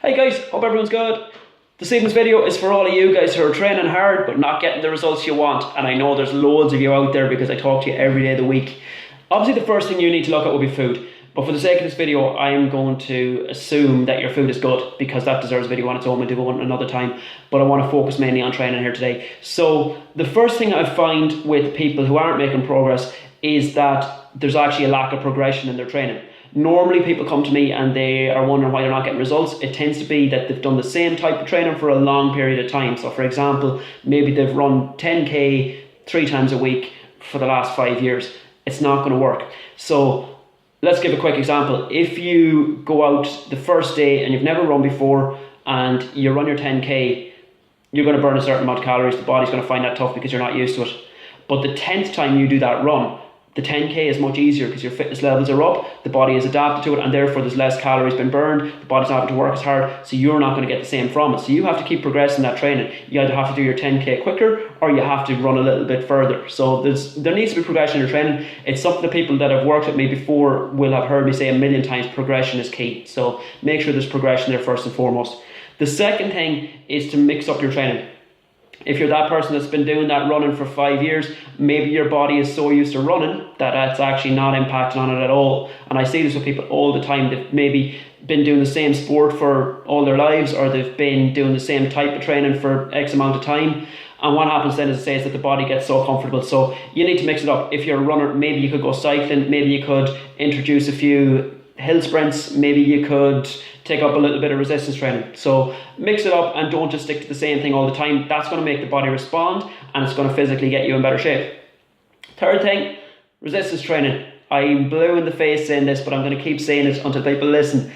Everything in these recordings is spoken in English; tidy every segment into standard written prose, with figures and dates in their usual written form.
Hey guys, hope everyone's good. This evening's video is for all of you guys who are training hard but not getting the results you want. And I know there's loads of you out there because I talk to you every day of the week. Obviously the first thing you need to look at will be food. But for the sake of this video, I'm going to assume that your food is good because that deserves a video on its own. We'll do one another time. But I want to focus mainly on training here today. So the first thing I find with people who aren't making progress is that there's actually a lack of progression in their training. Normally people come to me and they are wondering why they're not getting results. It tends to be that they've done the same type of training for a long period of time. So for example, maybe they've run 10k 3 times a week for the last 5 years. It's not going to work. So let's give a quick example. If you go out the first day and you've never run before and you run your 10k, you're going to burn a certain amount of calories. The body's going to find that tough because you're not used to it. But the 10th time you do that run, the 10k is much easier because your fitness levels are up, the body is adapted to it, and therefore there's less calories being burned, the body's not having to work as hard, so you're not going to get the same from it. So you have to keep progressing that training. You either have to do your 10k quicker or you have to run a little bit further. So there needs to be progression in your training. It's something that people that have worked with me before will have heard me say a million times: progression is key. So make sure there's progression there first and foremost. The second thing is to mix up your training. If you're that person that's been doing that running for 5 years, maybe your body is so used to running that that's actually not impacting on it at all. And I see this with people all the time. They've maybe been doing the same sport for all their lives, or they've been doing the same type of training for X amount of time. And what happens then is that the body gets so comfortable. So you need to mix it up. If you're a runner, maybe you could go cycling, maybe you could introduce a few hill sprints, maybe you could take up a little bit of resistance training. So mix it up and don't just stick to the same thing all the time. That's going to make the body respond and it's going to physically get you in better shape. Third thing, resistance training. I'm blue in the face saying this, but I'm going to keep saying it until people listen.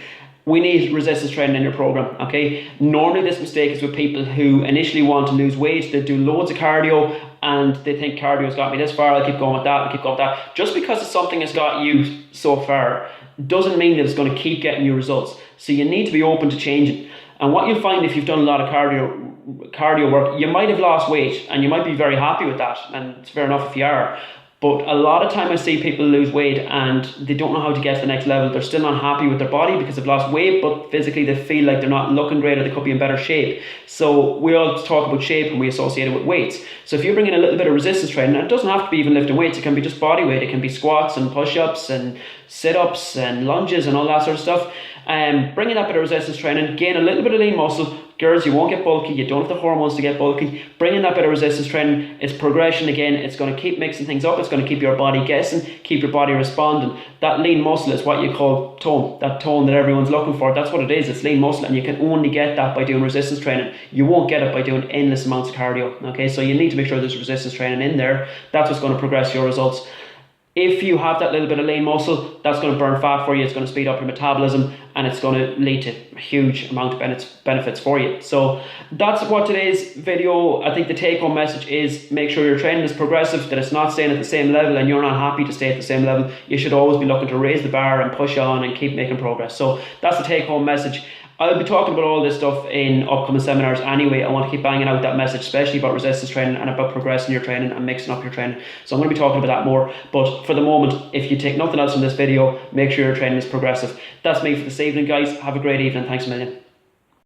We need resistance training in your program, okay? Normally this mistake is with people who initially want to lose weight. They do loads of cardio and they think cardio's got me this far, I'll keep going with that, I'll keep going with that. Just because something has got you so far doesn't mean that it's going to keep getting you results. So you need to be open to changing. And what you'll find if you've done a lot of cardio work, you might have lost weight and you might be very happy with that, and it's fair enough if you are. But a lot of time I see people lose weight and they don't know how to get to the next level. They're still not happy with their body because they've lost weight, but physically they feel like they're not looking great or they could be in better shape. So we all talk about shape and we associate it with weights. So if you bring in a little bit of resistance training, and it doesn't have to be even lifting weights, it can be just body weight. It can be squats and push-ups and sit-ups and lunges and all that sort of stuff. Bring in that bit of resistance training, gain a little bit of lean muscle. Girls, you won't get bulky, you don't have the hormones to get bulky. Bring in that bit of resistance training. It's progression again. It's going to keep mixing things up. It's going to keep your body guessing, keep your body responding. That lean muscle is what you call tone, that tone that everyone's looking for. That's what it is. It's lean muscle, and you can only get that by doing resistance training. You won't get it by doing endless amounts of cardio. Okay, so you need to make sure there's resistance training in there. That's what's going to progress your results. If you have that little bit of lean muscle, that's going to burn fat for you, it's going to speed up your metabolism, and it's going to lead to a huge amount of benefits for you. So that's what today's video, I think the take-home message is: make sure your training is progressive, that it's not staying at the same level and you're not happy to stay at the same level. You should always be looking to raise the bar and push on and keep making progress. So that's the take-home message. I'll be talking about all this stuff in upcoming seminars anyway. I want to keep banging out that message, especially about resistance training and about progressing your training and mixing up your training. So I'm going to be talking about that more. But for the moment, if you take nothing else from this video, make sure your training is progressive. That's me for this evening, guys. Have a great evening. Thanks a million.